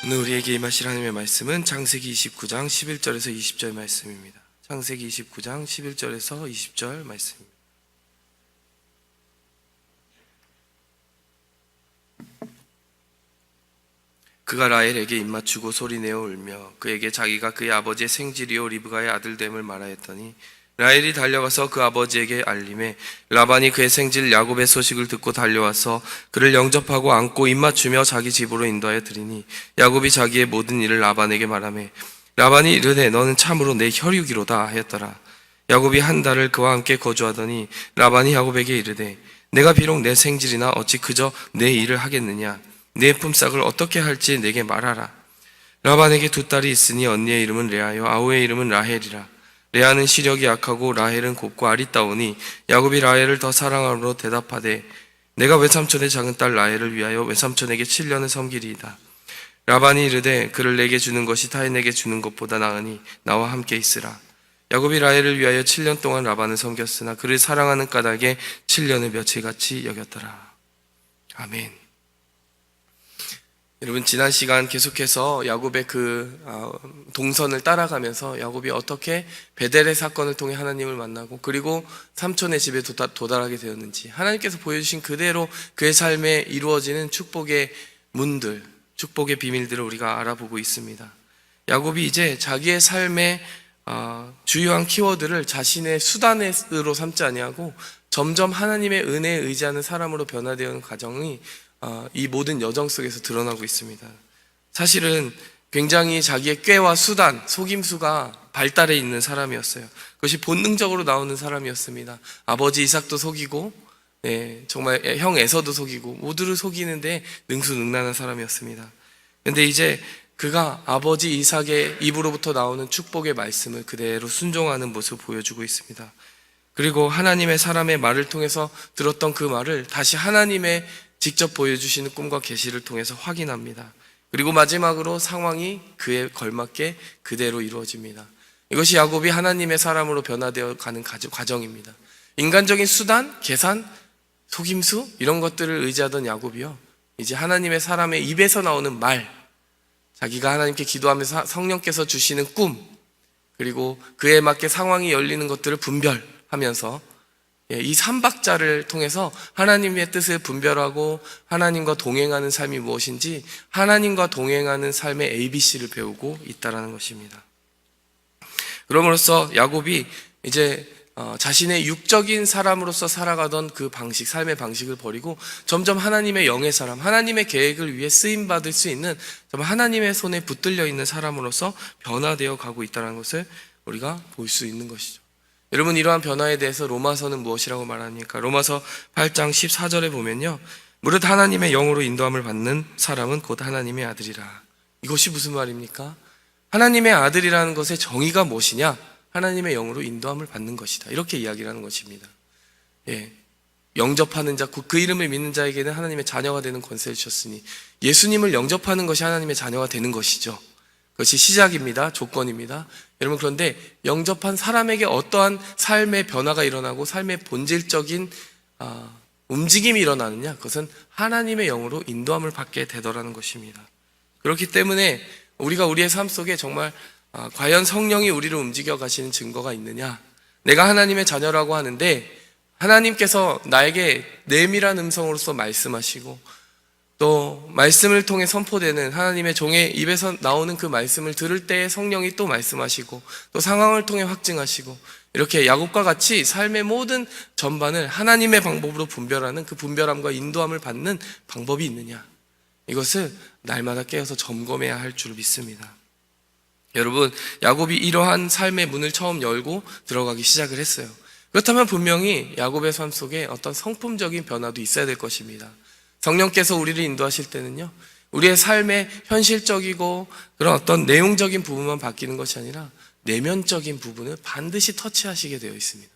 오늘 우리에게 임하실 하나님의 말씀은 창세기 29장 11절에서 20절 말씀입니다. 창세기 29장 11절에서 20절 말씀입니다. 그가 라헬에게 입맞추고 소리내어 울며 그에게 자기가 그의 아버지의 생질이요 리브가의 아들됨을 말하였더니 라헬이 달려가서 그 아버지에게 알림해 라반이 그의 생질 야곱의 소식을 듣고 달려와서 그를 영접하고 안고 입맞추며 자기 집으로 인도하여 드리니 야곱이 자기의 모든 일을 라반에게 말하매 라반이 이르되 너는 참으로 내 혈육이로다 하였더라. 야곱이 한 달을 그와 함께 거주하더니 라반이 야곱에게 이르되 내가 비록 내 생질이나 어찌 그저 내 일을 하겠느냐. 내 품삯을 어떻게 할지 내게 말하라. 라반에게 두 딸이 있으니 언니의 이름은 레아요 아우의 이름은 라헬이라. 레아는 시력이 약하고 라헬은 곱고 아리따우니 야곱이 라헬을 더 사랑함으로 대답하되 내가 외삼촌의 작은 딸 라헬을 위하여 외삼촌에게 7년을 섬기리이다. 라반이 이르되 그를 내게 주는 것이 타인에게 주는 것보다 나으니 나와 함께 있으라. 야곱이 라헬을 위하여 7년 동안 라반을 섬겼으나 그를 사랑하는 까닭에 7년을 며칠같이 여겼더라. 아멘. 여러분, 지난 시간 계속해서 야곱의 동선을 따라가면서 야곱이 어떻게 베델의 사건을 통해 하나님을 만나고 그리고 삼촌의 집에 도달하게 되었는지 하나님께서 보여주신 그대로 그의 삶에 이루어지는 축복의 문들, 축복의 비밀들을 우리가 알아보고 있습니다. 야곱이 이제 자기의 삶의 주요한 키워드를 자신의 수단으로 삼지 아니하고 점점 하나님의 은혜에 의지하는 사람으로 변화되는 과정이 이 모든 여정 속에서 드러나고 있습니다. 사실은 굉장히 자기의 꾀와 수단, 속임수가 발달해 있는 사람이었어요. 그것이 본능적으로 나오는 사람이었습니다. 아버지 이삭도 속이고 정말 형 에서도 속이고 모두를 속이는데 능수능란한 사람이었습니다. 그런데 이제 그가 아버지 이삭의 입으로부터 나오는 축복의 말씀을 그대로 순종하는 모습을 보여주고 있습니다. 그리고 하나님의 사람의 말을 통해서 들었던 그 말을 다시 하나님의 직접 보여주시는 꿈과 계시를 통해서 확인합니다. 그리고 마지막으로 상황이 그에 걸맞게 그대로 이루어집니다. 이것이 야곱이 하나님의 사람으로 변화되어 가는 과정입니다. 인간적인 수단, 계산, 속임수 이런 것들을 의지하던 야곱이요, 이제 하나님의 사람의 입에서 나오는 말, 자기가 하나님께 기도하면서 성령께서 주시는 꿈, 그리고 그에 맞게 상황이 열리는 것들을 분별하면서 이 삼박자를 통해서 하나님의 뜻을 분별하고 하나님과 동행하는 삶이 무엇인지 하나님과 동행하는 삶의 ABC를 배우고 있다는 것입니다. 그럼으로써 야곱이 이제 자신의 육적인 사람으로서 살아가던 그 방식, 삶의 방식을 버리고 점점 하나님의 영의 사람, 하나님의 계획을 위해 쓰임받을 수 있는 하나님의 손에 붙들려 있는 사람으로서 변화되어 가고 있다는 것을 우리가 볼 수 있는 것이죠. 여러분, 이러한 변화에 대해서 로마서는 무엇이라고 말합니까? 로마서 8장 14절에 보면요, 무릇 하나님의 영으로 인도함을 받는 사람은 곧 하나님의 아들이라. 이것이 무슨 말입니까? 하나님의 아들이라는 것의 정의가 무엇이냐? 하나님의 영으로 인도함을 받는 것이다, 이렇게 이야기를 하는 것입니다. 영접하는 자, 그 이름을 믿는 자에게는 하나님의 자녀가 되는 권세를 주셨으니 예수님을 영접하는 것이 하나님의 자녀가 되는 것이죠. 그것이 시작입니다. 조건입니다. 여러분, 그런데 영접한 사람에게 어떠한 삶의 변화가 일어나고 삶의 본질적인 움직임이 일어나느냐? 그것은 하나님의 영으로 인도함을 받게 되더라는 것입니다. 그렇기 때문에 우리가 우리의 삶 속에 정말 과연 성령이 우리를 움직여 가시는 증거가 있느냐? 내가 하나님의 자녀라고 하는데 하나님께서 나에게 내밀한 음성으로서 말씀하시고 또 말씀을 통해 선포되는 하나님의 종의 입에서 나오는 그 말씀을 들을 때에 성령이 또 말씀하시고 또 상황을 통해 확증하시고 이렇게 야곱과 같이 삶의 모든 전반을 하나님의 방법으로 분별하는 그 분별함과 인도함을 받는 방법이 있느냐, 이것을 날마다 깨어서 점검해야 할 줄 믿습니다. 여러분, 야곱이 이러한 삶의 문을 처음 열고 들어가기 시작을 했어요. 그렇다면 분명히 야곱의 삶 속에 어떤 성품적인 변화도 있어야 될 것입니다. 성령께서 우리를 인도하실 때는요, 우리의 삶의 현실적이고 그런 어떤 내용적인 부분만 바뀌는 것이 아니라 내면적인 부분을 반드시 터치하시게 되어 있습니다.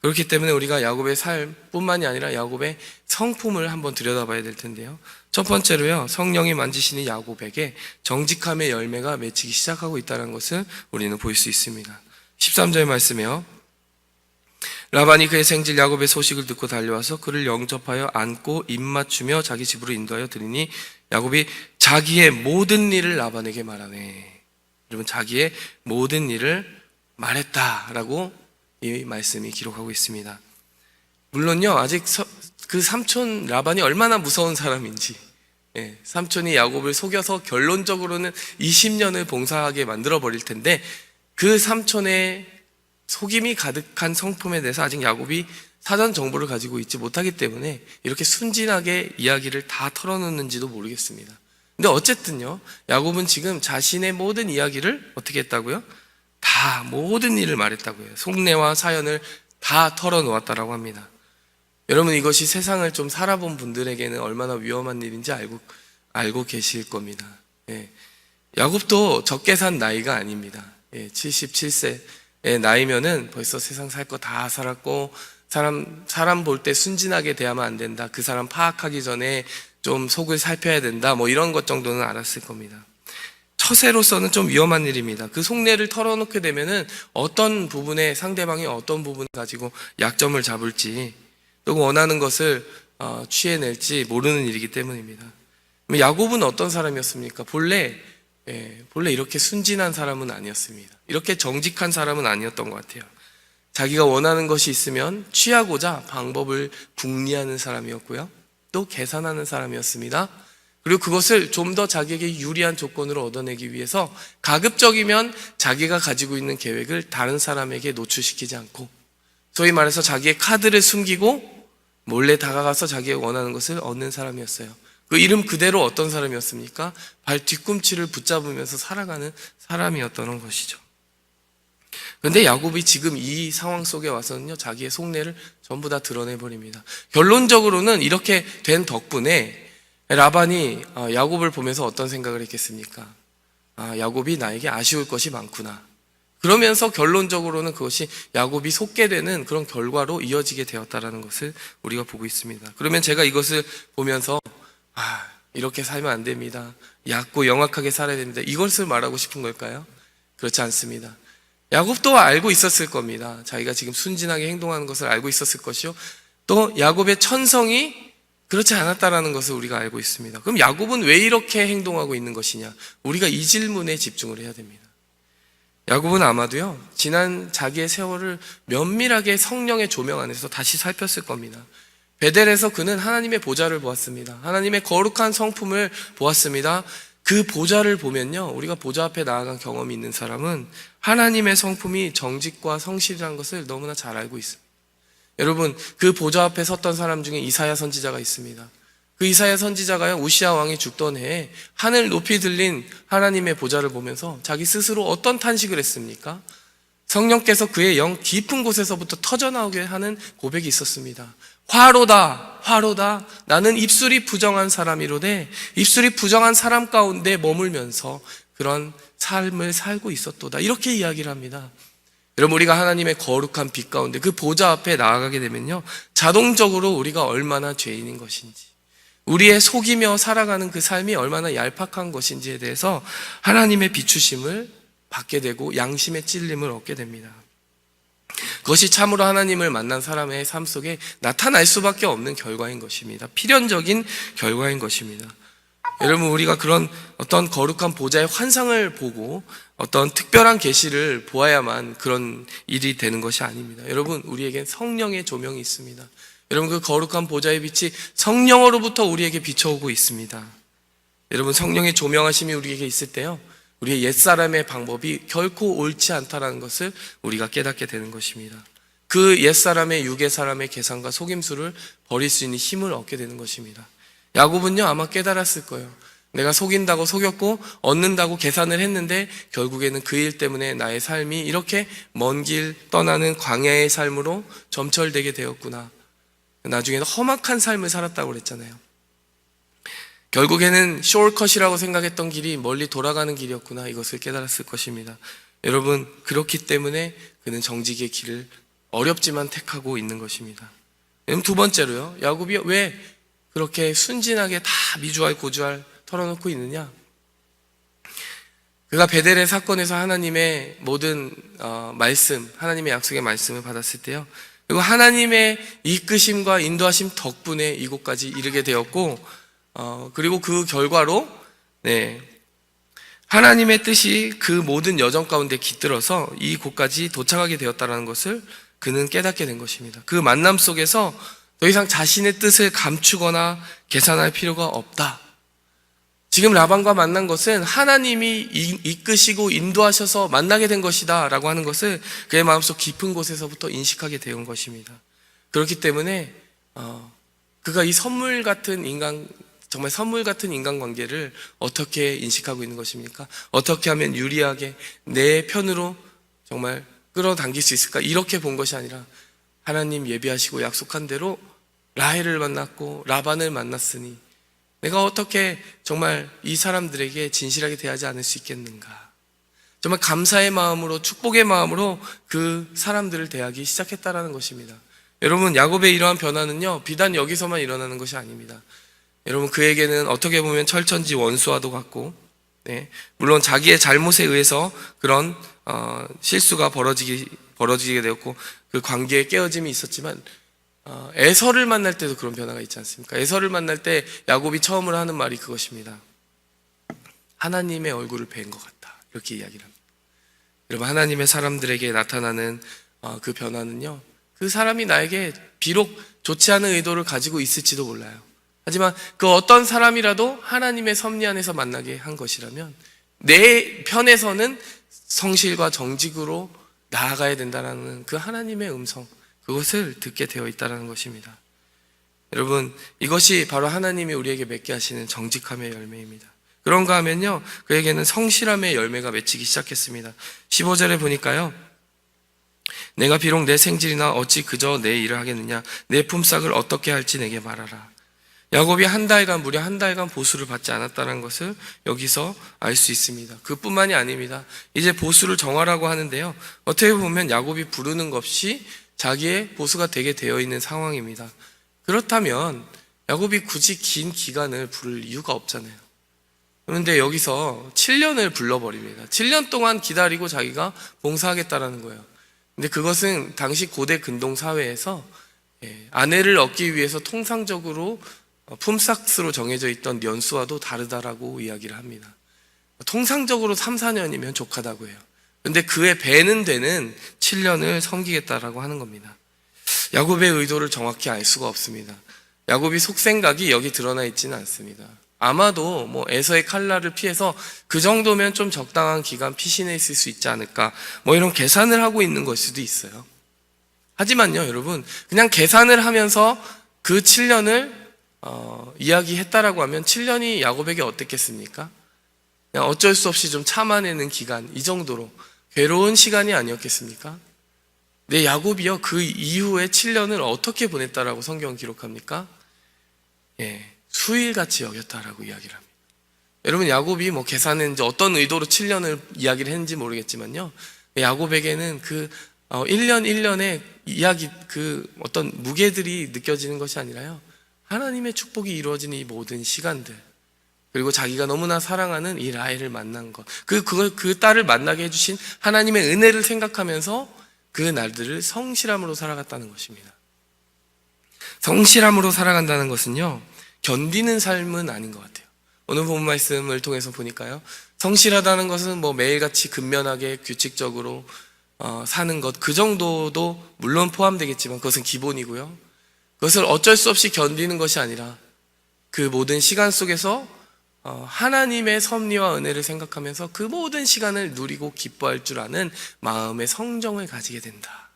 그렇기 때문에 우리가 야곱의 삶뿐만이 아니라 야곱의 성품을 한번 들여다봐야 될 텐데요, 첫 번째로요, 성령이 만지시는 야곱에게 정직함의 열매가 맺히기 시작하고 있다는 것을 우리는 볼 수 있습니다. 13절 말씀에요, 라반이 그의 생질 야곱의 소식을 듣고 달려와서 그를 영접하여 안고 입맞추며 자기 집으로 인도하여 드리니 야곱이 자기의 모든 일을 라반에게 말하네. 여러분, 자기의 모든 일을 말했다라고 이 말씀이 기록하고 있습니다. 물론요, 아직 그 삼촌 라반이 얼마나 무서운 사람인지, 삼촌이 야곱을 속여서 결론적으로는 20년을 봉사하게 만들어 버릴 텐데, 그 삼촌의 속임이 가득한 성품에 대해서 아직 야곱이 사전 정보를 가지고 있지 못하기 때문에 이렇게 순진하게 이야기를 다 털어놓는지도 모르겠습니다. 근데 어쨌든요, 야곱은 지금 자신의 모든 이야기를 어떻게 했다고요? 다 모든 일을 말했다고요. 속내와 사연을 다 털어놓았다라고 합니다. 여러분, 이것이 세상을 좀 살아본 분들에게는 얼마나 위험한 일인지 알고 계실 겁니다. 야곱도 적게 산 나이가 아닙니다. 77세의 나이면은 벌써 세상 살 거 다 살았고, 사람 볼 때 순진하게 대하면 안 된다, 그 사람 파악하기 전에 좀 속을 살펴야 된다, 뭐 이런 것 정도는 알았을 겁니다. 처세로서는 좀 위험한 일입니다. 그 속내를 털어놓게 되면은 어떤 부분에 상대방이 어떤 부분을 가지고 약점을 잡을지, 또 원하는 것을 취해낼지 모르는 일이기 때문입니다. 야곱은 어떤 사람이었습니까? 본래 이렇게 순진한 사람은 아니었습니다. 이렇게 정직한 사람은 아니었던 것 같아요. 자기가 원하는 것이 있으면 취하고자 방법을 궁리하는 사람이었고요, 또 계산하는 사람이었습니다. 그리고 그것을 좀 더 자기에게 유리한 조건으로 얻어내기 위해서 가급적이면 자기가 가지고 있는 계획을 다른 사람에게 노출시키지 않고, 소위 말해서 자기의 카드를 숨기고 몰래 다가가서 자기가 원하는 것을 얻는 사람이었어요. 그 이름 그대로 어떤 사람이었습니까? 발 뒤꿈치를 붙잡으면서 살아가는 사람이었던 것이죠. 그런데 야곱이 지금 이 상황 속에 와서는요, 자기의 속내를 전부 다 드러내버립니다. 결론적으로는 이렇게 된 덕분에 라반이 야곱을 보면서 어떤 생각을 했겠습니까? 야곱이 나에게 아쉬울 것이 많구나. 그러면서 결론적으로는 그것이 야곱이 속게 되는 그런 결과로 이어지게 되었다라는 것을 우리가 보고 있습니다. 그러면 제가 이것을 보면서 이렇게 살면 안 됩니다, 얕고 영악하게 살아야 됩니다, 이것을 말하고 싶은 걸까요? 그렇지 않습니다. 야곱도 알고 있었을 겁니다. 자기가 지금 순진하게 행동하는 것을 알고 있었을 것이요, 또 야곱의 천성이 그렇지 않았다라는 것을 우리가 알고 있습니다. 그럼 야곱은 왜 이렇게 행동하고 있는 것이냐? 우리가 이 질문에 집중을 해야 됩니다. 야곱은 아마도요, 지난 자기의 세월을 면밀하게 성령의 조명 안에서 다시 살폈을 겁니다. 베델에서 그는 하나님의 보좌를 보았습니다. 하나님의 거룩한 성품을 보았습니다. 그 보좌를 보면요, 우리가 보좌 앞에 나아간 경험이 있는 사람은 하나님의 성품이 정직과 성실이라는 것을 너무나 잘 알고 있습니다. 여러분, 그 보좌 앞에 섰던 사람 중에 이사야 선지자가 있습니다. 그 이사야 선지자가요, 우시아 왕이 죽던 해에 하늘 높이 들린 하나님의 보좌를 보면서 자기 스스로 어떤 탄식을 했습니까? 성령께서 그의 영 깊은 곳에서부터 터져나오게 하는 고백이 있었습니다. 화로다, 화로다. 나는 입술이 부정한 사람이로되 입술이 부정한 사람 가운데 머물면서 그런 삶을 살고 있었도다. 이렇게 이야기를 합니다. 여러분, 우리가 하나님의 거룩한 빛 가운데 그 보좌 앞에 나아가게 되면요, 자동적으로 우리가 얼마나 죄인인 것인지, 우리의 속이며 살아가는 그 삶이 얼마나 얄팍한 것인지에 대해서 하나님의 비추심을 받게 되고 양심의 찔림을 얻게 됩니다. 그것이 참으로 하나님을 만난 사람의 삶 속에 나타날 수밖에 없는 결과인 것입니다. 필연적인 결과인 것입니다. 여러분, 우리가 그런 어떤 거룩한 보좌의 환상을 보고 어떤 특별한 계시를 보아야만 그런 일이 되는 것이 아닙니다. 여러분, 우리에겐 성령의 조명이 있습니다. 여러분, 그 거룩한 보좌의 빛이 성령으로부터 우리에게 비춰오고 있습니다. 여러분, 성령의 조명하심이 우리에게 있을 때요, 우리의 옛사람의 방법이 결코 옳지 않다는 것을 우리가 깨닫게 되는 것입니다. 그 옛사람의 유괴사람의 계산과 속임수를 버릴 수 있는 힘을 얻게 되는 것입니다. 야곱은요, 아마 깨달았을 거예요. 내가 속인다고 속였고 얻는다고 계산을 했는데 결국에는 그 일 때문에 나의 삶이 이렇게 먼 길 떠나는 광야의 삶으로 점철되게 되었구나. 나중에는 험악한 삶을 살았다고 그랬잖아요. 결국에는 숄컷이라고 생각했던 길이 멀리 돌아가는 길이었구나. 이것을 깨달았을 것입니다. 여러분, 그렇기 때문에 그는 정직의 길을 어렵지만 택하고 있는 것입니다. 두 번째로요, 야곱이 왜 그렇게 순진하게 다 미주알 고주알 털어놓고 있느냐? 그가 베델의 사건에서 하나님의 모든 말씀, 하나님의 약속의 말씀을 받았을 때요, 그리고 하나님의 이끄심과 인도하심 덕분에 이곳까지 이르게 되었고, 그리고 그 결과로 하나님의 뜻이 그 모든 여정 가운데 깃들어서 이곳까지 도착하게 되었다는 것을 그는 깨닫게 된 것입니다. 그 만남 속에서 더 이상 자신의 뜻을 감추거나 계산할 필요가 없다. 지금 라반과 만난 것은 하나님이 이끄시고 인도하셔서 만나게 된 것이다 라고 하는 것을 그의 마음속 깊은 곳에서부터 인식하게 되온 것입니다. 그렇기 때문에 그가 이 선물 같은 인간관계를 어떻게 인식하고 있는 것입니까? 어떻게 하면 유리하게 내 편으로 정말 끌어당길 수 있을까? 이렇게 본 것이 아니라 하나님 예비하시고 약속한 대로 라헬을 만났고 라반을 만났으니 내가 어떻게 정말 이 사람들에게 진실하게 대하지 않을 수 있겠는가? 정말 감사의 마음으로, 축복의 마음으로 그 사람들을 대하기 시작했다라는 것입니다. 여러분, 야곱의 이러한 변화는요, 비단 여기서만 일어나는 것이 아닙니다. 여러분, 그에게는 어떻게 보면 철천지 원수와도 같고, 물론 자기의 잘못에 의해서 그런 실수가 벌어지게 되었고 그 관계에 깨어짐이 있었지만, 에서를 만날 때도 그런 변화가 있지 않습니까? 에서를 만날 때 야곱이 처음으로 하는 말이 그것입니다. 하나님의 얼굴을 뵌 것 같다, 이렇게 이야기를 합니다. 여러분, 하나님의 사람들에게 나타나는 그 변화는요, 그 사람이 나에게 비록 좋지 않은 의도를 가지고 있을지도 몰라요. 하지만 그 어떤 사람이라도 하나님의 섭리 안에서 만나게 한 것이라면 내 편에서는 성실과 정직으로 나아가야 된다는 그 하나님의 음성, 그것을 듣게 되어 있다는 것입니다. 여러분, 이것이 바로 하나님이 우리에게 맺게 하시는 정직함의 열매입니다. 그런가 하면요, 그에게는 성실함의 열매가 맺히기 시작했습니다. 15절에 보니까요, 내가 비록 내 생질이나 어찌 그저 내 일을 하겠느냐, 내 품삯을 어떻게 할지 내게 말하라. 야곱이 무려 한 달간 보수를 받지 않았다는 것을 여기서 알 수 있습니다. 그뿐만이 아닙니다. 이제 보수를 정하라고 하는데요, 어떻게 보면 야곱이 부르는 것이 자기의 보수가 되게 되어 있는 상황입니다. 그렇다면 야곱이 굳이 긴 기간을 부를 이유가 없잖아요. 그런데 여기서 7년을 불러버립니다. 7년 동안 기다리고 자기가 봉사하겠다라는 거예요. 근데 그것은 당시 고대 근동 사회에서 아내를 얻기 위해서 통상적으로 품삯으로 정해져 있던 연수와도 다르다라고 이야기를 합니다. 통상적으로 3, 4년이면 족하다고 해요. 근데 그의 배는 되는 7년을 섬기겠다라고 하는 겁니다. 야곱의 의도를 정확히 알 수가 없습니다. 야곱이 속생각이 여기 드러나 있지는 않습니다. 아마도 에서의 칼날을 피해서 그 정도면 좀 적당한 기간 피신해 있을 수 있지 않을까, 이런 계산을 하고 있는 걸 수도 있어요. 하지만요, 여러분, 그냥 계산을 하면서 그 7년을 이야기했다라고 하면 7년이 야곱에게 어땠겠습니까? 그냥 어쩔 수 없이 좀 참아내는 기간, 이 정도로 괴로운 시간이 아니었겠습니까? 네, 야곱이요, 그 이후에 7년을 어떻게 보냈다라고 성경은 기록합니까? 수일같이 여겼다라고 이야기를 합니다. 여러분, 야곱이 계산했는지 어떤 의도로 7년을 이야기를 했는지 모르겠지만요, 야곱에게는 그 1년 1년의 이야기, 그 어떤 무게들이 느껴지는 것이 아니라요, 하나님의 축복이 이루어지는 이 모든 시간들, 그리고 자기가 너무나 사랑하는 이 라헬을 만난 것, 그 딸을 만나게 해주신 하나님의 은혜를 생각하면서 그 날들을 성실함으로 살아갔다는 것입니다. 성실함으로 살아간다는 것은요, 견디는 삶은 아닌 것 같아요. 오늘 본 말씀을 통해서 보니까요, 성실하다는 것은 매일같이 근면하게 규칙적으로 사는 것, 그 정도도 물론 포함되겠지만 그것은 기본이고요, 그것을 어쩔 수 없이 견디는 것이 아니라 그 모든 시간 속에서 하나님의 섭리와 은혜를 생각하면서 그 모든 시간을 누리고 기뻐할 줄 아는 마음의 성정을 가지게 된다.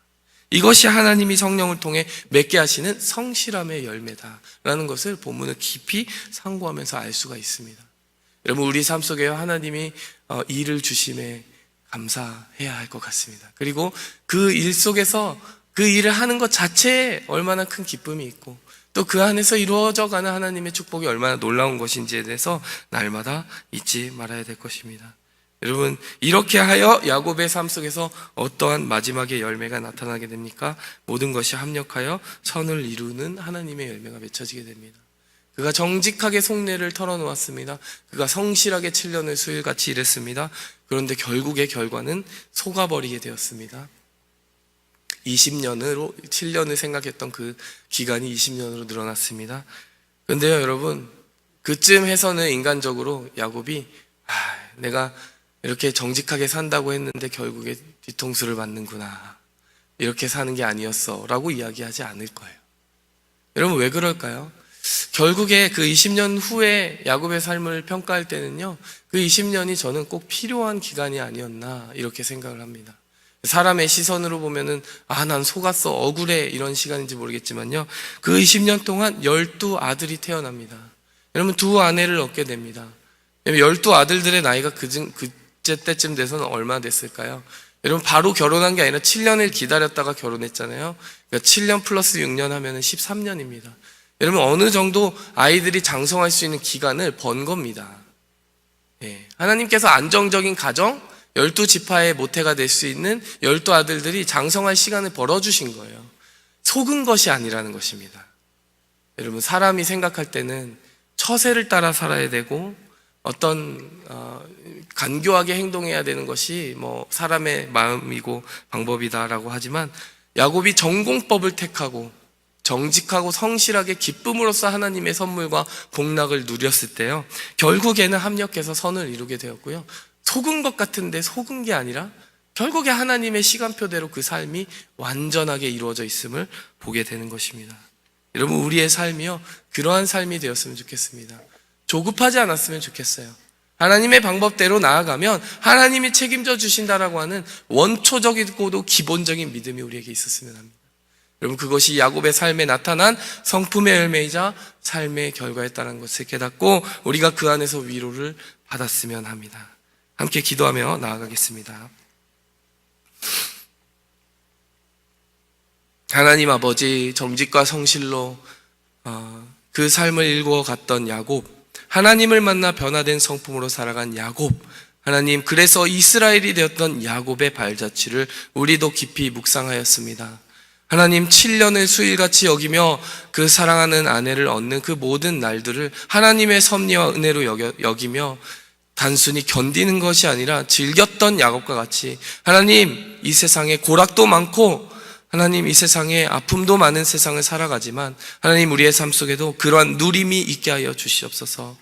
이것이 하나님이 성령을 통해 맺게 하시는 성실함의 열매다라는 것을 본문을 깊이 상고하면서 알 수가 있습니다. 여러분, 우리 삶 속에 하나님이 일을 주심에 감사해야 할 것 같습니다. 그리고 그 일 속에서 그 일을 하는 것 자체에 얼마나 큰 기쁨이 있고, 또 그 안에서 이루어져가는 하나님의 축복이 얼마나 놀라운 것인지에 대해서 날마다 잊지 말아야 될 것입니다. 여러분, 이렇게 하여 야곱의 삶 속에서 어떠한 마지막의 열매가 나타나게 됩니까? 모든 것이 합력하여 선을 이루는 하나님의 열매가 맺혀지게 됩니다. 그가 정직하게 속내를 털어놓았습니다. 그가 성실하게 7년을 수일같이 일했습니다. 그런데 결국의 결과는 속아버리게 되었습니다. 20년으로 7년을 생각했던 그 기간이 20년으로 늘어났습니다. 그런데요 여러분, 그쯤 해서는 인간적으로 야곱이 내가 이렇게 정직하게 산다고 했는데 결국에 뒤통수를 맞는구나, 이렇게 사는 게 아니었어 라고 이야기하지 않을 거예요. 여러분 왜 그럴까요? 결국에 그 20년 후에 야곱의 삶을 평가할 때는요, 그 20년이 저는 꼭 필요한 기간이 아니었나 이렇게 생각을 합니다. 사람의 시선으로 보면은 난 속았어, 억울해, 이런 시간인지 모르겠지만요, 그 20년 동안 12아들이 태어납니다. 여러분 두 아내를 얻게 됩니다. 12아들들의 나이가 그때쯤 돼서는 얼마나 됐을까요? 여러분 바로 결혼한 게 아니라 7년을 기다렸다가 결혼했잖아요. 그러니까 7년 플러스 6년 하면 13년입니다. 여러분 어느 정도 아이들이 장성할 수 있는 기간을 번 겁니다. 하나님께서 안정적인 가정, 12지파의 모태가 될 수 있는 12아들들이 장성할 시간을 벌어주신 거예요. 속은 것이 아니라는 것입니다. 여러분 사람이 생각할 때는 처세를 따라 살아야 되고 어떤 간교하게 행동해야 되는 것이 사람의 마음이고 방법이다라고 하지만, 야곱이 전공법을 택하고 정직하고 성실하게 기쁨으로써 하나님의 선물과 복락을 누렸을 때요, 결국에는 합력해서 선을 이루게 되었고요, 속은 것 같은데 속은 게 아니라 결국에 하나님의 시간표대로 그 삶이 완전하게 이루어져 있음을 보게 되는 것입니다. 여러분 우리의 삶이요 그러한 삶이 되었으면 좋겠습니다. 조급하지 않았으면 좋겠어요. 하나님의 방법대로 나아가면 하나님이 책임져 주신다라고 하는 원초적이고도 기본적인 믿음이 우리에게 있었으면 합니다. 여러분 그것이 야곱의 삶에 나타난 성품의 열매이자 삶의 결과였다는 것을 깨닫고 우리가 그 안에서 위로를 받았으면 합니다. 함께 기도하며 나아가겠습니다. 하나님 아버지, 정직과 성실로 그 삶을 일구어갔던 야곱, 하나님을 만나 변화된 성품으로 살아간 야곱, 하나님 그래서 이스라엘이 되었던 야곱의 발자취를 우리도 깊이 묵상하였습니다. 하나님 7년을 수일같이 여기며 그 사랑하는 아내를 얻는 그 모든 날들을 하나님의 섭리와 은혜로 여기며 단순히 견디는 것이 아니라 즐겼던 야곱과 같이, 하나님 이 세상에 고락도 많고 하나님 이 세상에 아픔도 많은 세상을 살아가지만 하나님 우리의 삶 속에도 그러한 누림이 있게 하여 주시옵소서.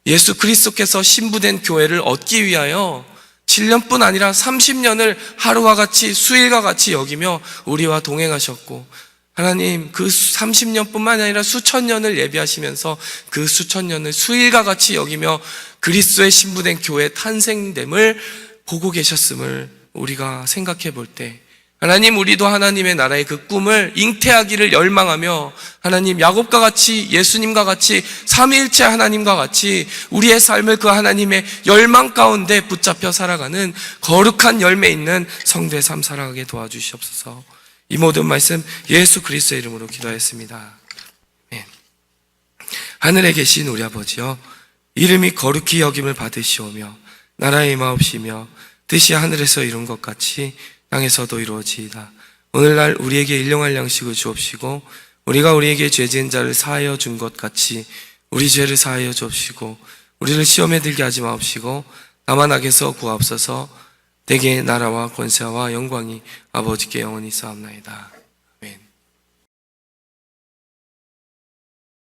예수 그리스도께서 신부된 교회를 얻기 위하여 7년뿐 아니라 30년을 하루와 같이 수일과 같이 여기며 우리와 동행하셨고, 하나님 그 30년뿐만 아니라 수천 년을 예비하시면서 그 수천 년을 수일과 같이 여기며 그리스도의 신부된 교회의 탄생됨을 보고 계셨음을 우리가 생각해 볼 때, 하나님 우리도 하나님의 나라의 그 꿈을 잉태하기를 열망하며 하나님 야곱과 같이, 예수님과 같이, 삼위일체 하나님과 같이 우리의 삶을 그 하나님의 열망 가운데 붙잡혀 살아가는 거룩한 열매 있는 성도의 삶 살아가게 도와주시옵소서. 이 모든 말씀 예수 그리스도의 이름으로 기도하였습니다. 하늘에 계신 우리 아버지여, 이름이 거룩히 여김을 받으시오며 나라의 임하옵시며 뜻이 하늘에서 이룬 것 같이 땅에서도 이루어지이다. 오늘날 우리에게 일용할 양식을 주옵시고 우리가 우리에게 죄 지은 자를 사하여 준 것 같이 우리 죄를 사하여 주옵시고 우리를 시험에 들게 하지 마옵시고 다만 악에서 구하옵소서. 대개 나라와 권세와 영광이 아버지께 영원히 쌓옵나이다.